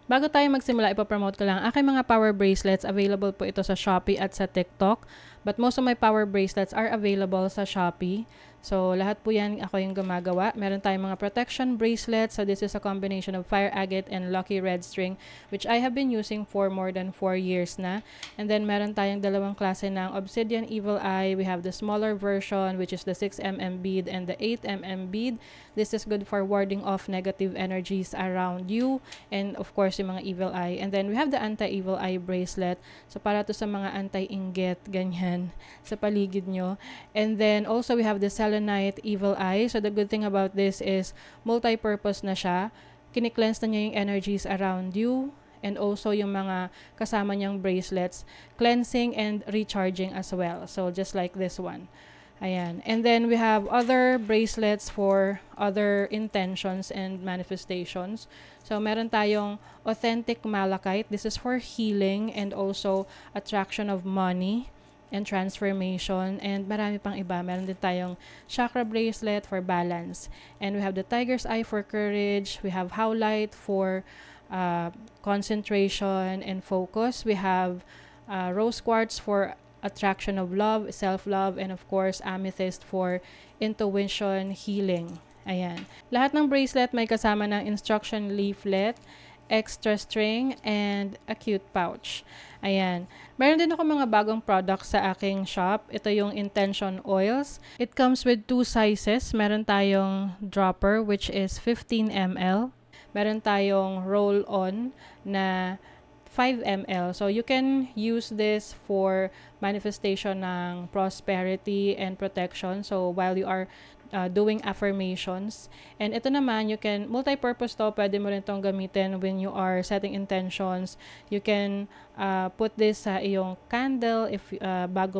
Bago tayo magsimula, ipapromote ko lang. Aking mga power bracelets, available po ito sa Shopee at sa TikTok. But most of my power bracelets are available sa Shopee. So, lahat po yan ako yung gumagawa. Meron tayong mga protection bracelets. So, this is a combination of fire agate and lucky red string, which I have been using for more than 4 years na. And then, meron tayong dalawang klase ng obsidian evil eye. We have the smaller version, which is the 6mm bead and the 8mm bead. This is good for warding off negative energies around you. And, of course, yung mga evil eye. And then, we have the anti-evil eye bracelet. So, para to sa mga anti-inggit, ganyan, sa paligid nyo. And then, also, we have the selenite evil eye. So, the good thing about this is multi-purpose na siya. Kini-cleanse na niya yung energies around you. And also, yung mga kasama niyang bracelets, cleansing and recharging as well. So, just like this one. Ayan. And then, we have other bracelets for other intentions and manifestations. So, meron tayong authentic malachite. This is for healing and also attraction of money and transformation. And marami pang iba. Meron din tayong chakra bracelet for balance. And we have the tiger's eye for courage. We have howlite for concentration and focus. We have rose quartz for attraction of love, self-love, and of course, amethyst for intuition, healing. Ayan. Lahat ng bracelet may kasama ng instruction leaflet, extra string, and a cute pouch. Ayan. Meron din ako mga bagong products sa aking shop. Ito yung Intention Oils. It comes with 2 sizes. Meron tayong dropper, which is 15 ml. Meron tayong roll-on na 5 ml. So, you can use this for manifestation ng prosperity and protection. So, while you are doing affirmations. And ito naman, you can, multi-purpose to, pwede mo rin itong gamitin when you are setting intentions. You can put this sa iyong candle if bago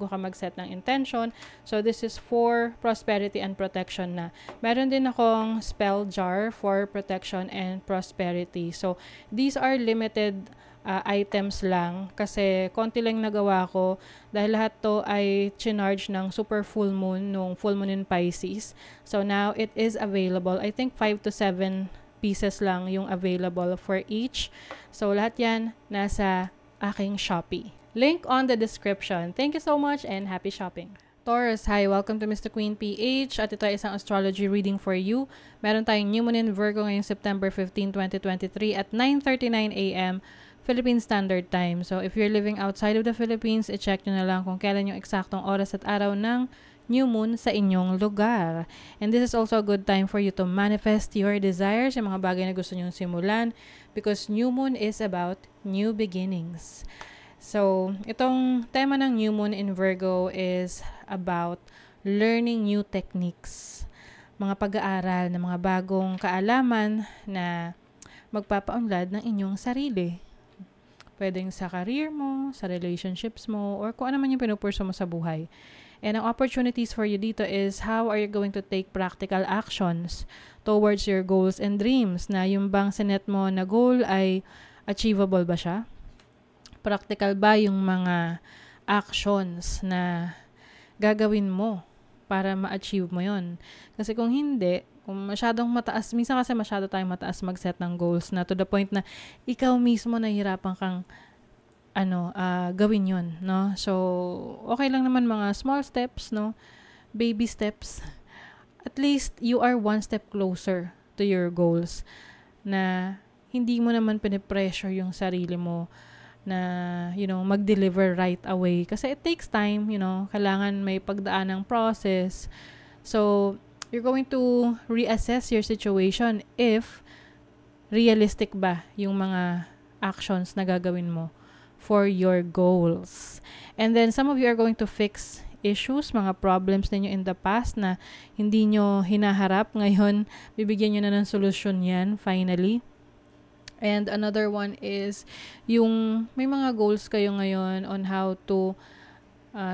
ka mag-set ng intention. So, this is for prosperity and protection na. Meron din akong spell jar for protection and prosperity. So, these are limited items lang kasi konti lang nagawa ko dahil lahat to ay chinarge ng super full moon nung full moon in Pisces. So now it is available. I think 5 to 7 pieces lang yung available for each. So lahat yan nasa aking Shopee. Link on the description. Thank you so much and happy shopping. Taurus, hi! Welcome to Mr. Queen PH at ito ay isang astrology reading for you. Meron tayong new moon in Virgo ngayong September 15, 2023 at 9:39 a.m. Philippine Standard Time. So, if you're living outside of the Philippines, i-check nyo na lang kung kailan yung eksaktong oras at araw ng new moon sa inyong lugar. And this is also a good time for you to manifest your desires, yung mga bagay na gusto nyong simulan, because new moon is about new beginnings. So, itong tema ng new moon in Virgo is about learning new techniques. Mga pag-aaral ng mga bagong kaalaman na magpapaunlad ng inyong sarili. Pwedeng sa career mo, sa relationships mo, or kung ano man yung pinupurso mo sa buhay. And ang opportunities for you dito is how are you going to take practical actions towards your goals and dreams, na yung bang sinet mo na goal ay achievable ba siya? Practical ba yung mga actions na gagawin mo para ma-achieve mo yon? Kasi kung hindi, kung masyadong mataas, minsan kasi masyado tayong mataas mag-set ng goals na to the point na ikaw mismo nahihirapan kang gawin yun, no? So, okay lang naman mga small steps, no? Baby steps. At least, you are one step closer to your goals na hindi mo naman pinipressure yung sarili mo na, mag-deliver right away. Kasi it takes time, kailangan may pagdaan ng process. So, you're going to reassess your situation if realistic ba yung mga actions na gagawin mo for your goals. And then, some of you are going to fix issues, mga problems ninyo in the past na hindi nyo hinaharap. Ngayon, bibigyan nyo na ng solusyon yan, finally. And another one is, yung may mga goals kayo ngayon on how to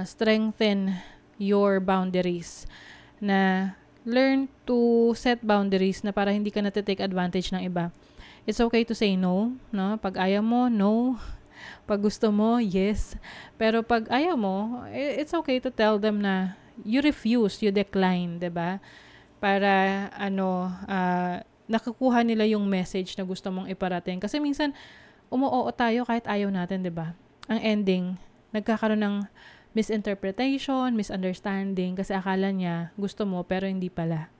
strengthen your boundaries. Na learn to set boundaries na para hindi ka natitake advantage ng iba. It's okay to say no, no? Pag ayaw mo, no. Pag gusto mo, yes. Pero pag ayaw mo, it's okay to tell them na you refuse, you decline, 'di ba? Para nakukuha nila yung message na gusto mong iparating. Kasi minsan, umuoo tayo kahit ayaw natin, di ba? Ang ending, nagkakaroon ng misinterpretation, misunderstanding, kasi akala niya gusto mo pero hindi pala.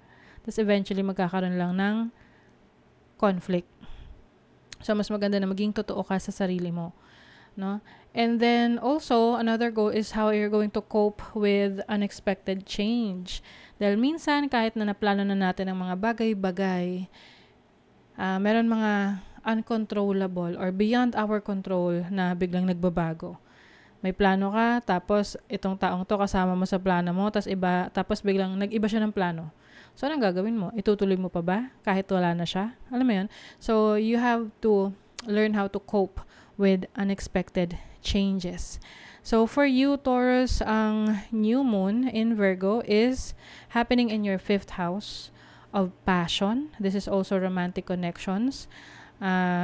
Tapos eventually, magkakaroon lang ng conflict. So, mas maganda na maging totoo ka sa sarili mo. No? And then, also, another goal is how you're going to cope with unexpected change. Dahil minsan, kahit na naplano na natin ang mga bagay-bagay, meron mga uncontrollable or beyond our control na biglang nagbabago. May plano ka, tapos itong taong to kasama mo sa plano mo, tapos biglang nag-iba siya ng plano. So, anong gagawin mo? Itutuloy mo pa ba? Kahit wala na siya? Alam mo yun? So, you have to learn how to cope with unexpected changes. So, for you, Taurus, ang new moon in Virgo is happening in your 5th house of passion. This is also romantic connections.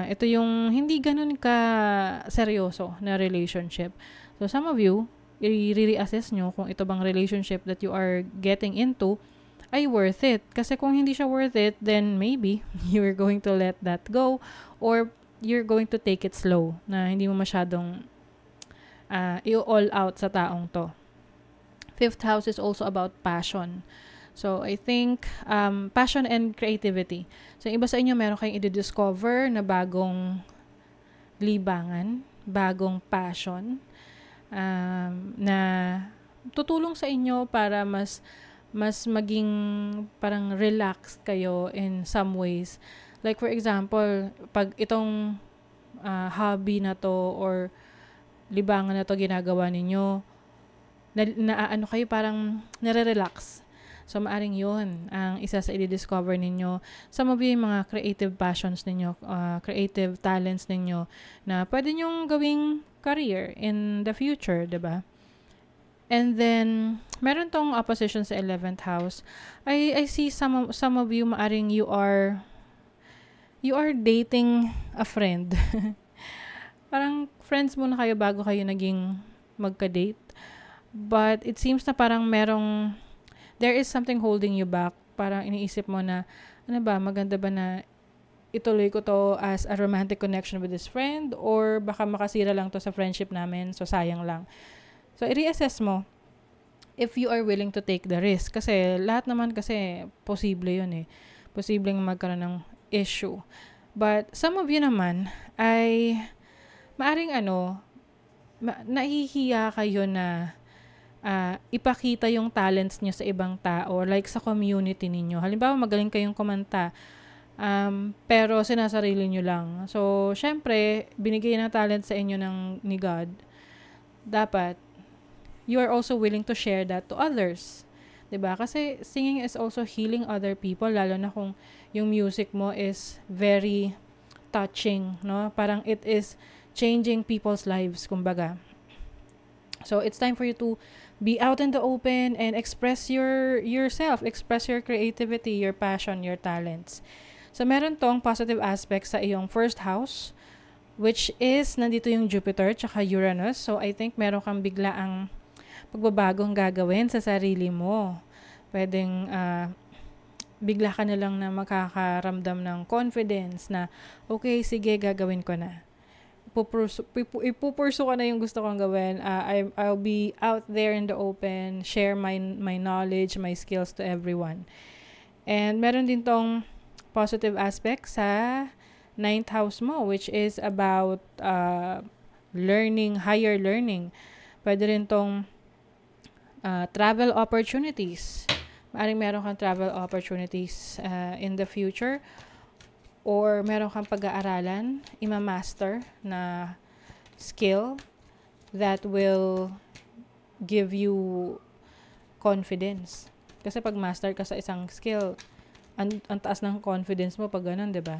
Ito yung hindi ganun ka seryoso na relationship. So, some of you, i-reassess nyo kung ito bang relationship that you are getting into ay worth it. Kasi kung hindi siya worth it, then maybe you're going to let that go or you're going to take it slow na hindi mo masyadong i-all out sa taong to. 5th house is also about passion. So, I think passion and creativity. So, iba sa inyo, meron kayong i-discover na bagong libangan, bagong passion na tutulong sa inyo para mas maging parang relaxed kayo in some ways. Like for example, pag itong hobby na to or libangan na to ginagawa ninyo, ano kayo parang nare-relax. So, maaring yun ang isa sa i-discover ninyo. Some of you, yung mga creative passions ninyo, creative talents ninyo na pwede nyong gawing career in the future, diba? And then, meron tong opposition sa 11th house. I see some of you, maaring you are dating a friend. Parang friends muna kayo bago kayo naging magka-date. But it seems na parang there is something holding you back. Parang iniisip mo na, ano ba, maganda ba na ituloy ko to as a romantic connection with this friend or baka makasira lang to sa friendship namin, so sayang lang. So, i-reassess mo if you are willing to take the risk. Kasi lahat naman kasi posible yun eh. Posibleng magkaroon ng issue. But some of you naman ay maaring nahihiya kayo na ipakita yung talents nyo sa ibang tao or like sa community ninyo. Halimbawa, magaling kayong kumanta pero sinasarili nyo lang. So, syempre, binigay na talent sa inyo ni God. Dapat you are also willing to share that to others. 'Di ba? Kasi singing is also healing other people, lalo na kung yung music mo is very touching, no? Parang it is changing people's lives, kumbaga. So, it's time for you to be out in the open and express yourself, express your creativity, your passion, your talents. So, meron tong positive aspects sa iyong 1st house, which is nandito yung Jupiter tsaka Uranus. So, I think meron kang biglaang pagbabagong gagawin sa sarili mo. Pwedeng bigla ka na lang na makakaramdam ng confidence na, okay, sige, gagawin ko na. Ipupurso ka na yung gusto kong gawin. I'll be out there in the open, share my knowledge, my skills to everyone. And meron din tong positive aspect sa 9th house mo, which is about learning, higher learning. Pwede rin tong travel opportunities. Maaring meron kang travel opportunities in the future or meron kang pag-aaralan, ima-master na skill that will give you confidence. Kasi pag master ka sa isang skill, ang taas ng confidence mo pag ganun, 'di ba?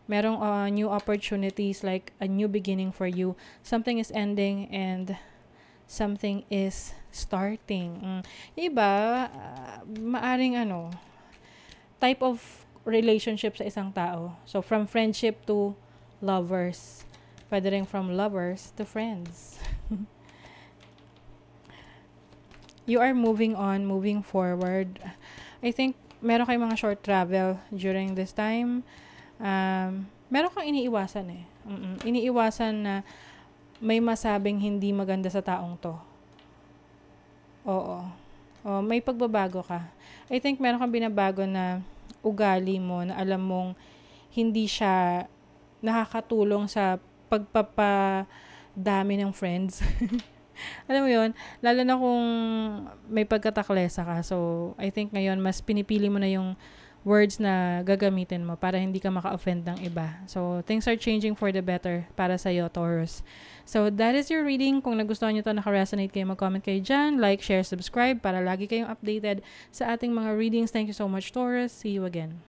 Merong new opportunities, like a new beginning for you. Something is ending and something is starting. Iba, maaring type of relationship sa isang tao. So, from friendship to lovers. Pwede rin from lovers to friends. You are moving on, moving forward. I think meron kayong mga short travel during this time. Meron kang iniiwasan eh. Iniiwasan na may masabing hindi maganda sa taong to. Oo. May pagbabago ka. I think meron kang binabago na ugali mo na alam mong hindi siya nakakatulong sa pagpapadami ng friends. Alam mo yun, lalo na kung may pagkataklesa ka. So, I think ngayon, mas pinipili mo na yung words na gagamitin mo para hindi ka maka-offend ng iba. So, things are changing for the better para sa'yo, Taurus. So, that is your reading. Kung nagustuhan nyo to, naka-resonate kayo, mag-comment kayo dyan. Like, share, subscribe para lagi kayong updated sa ating mga readings. Thank you so much, Taurus. See you again.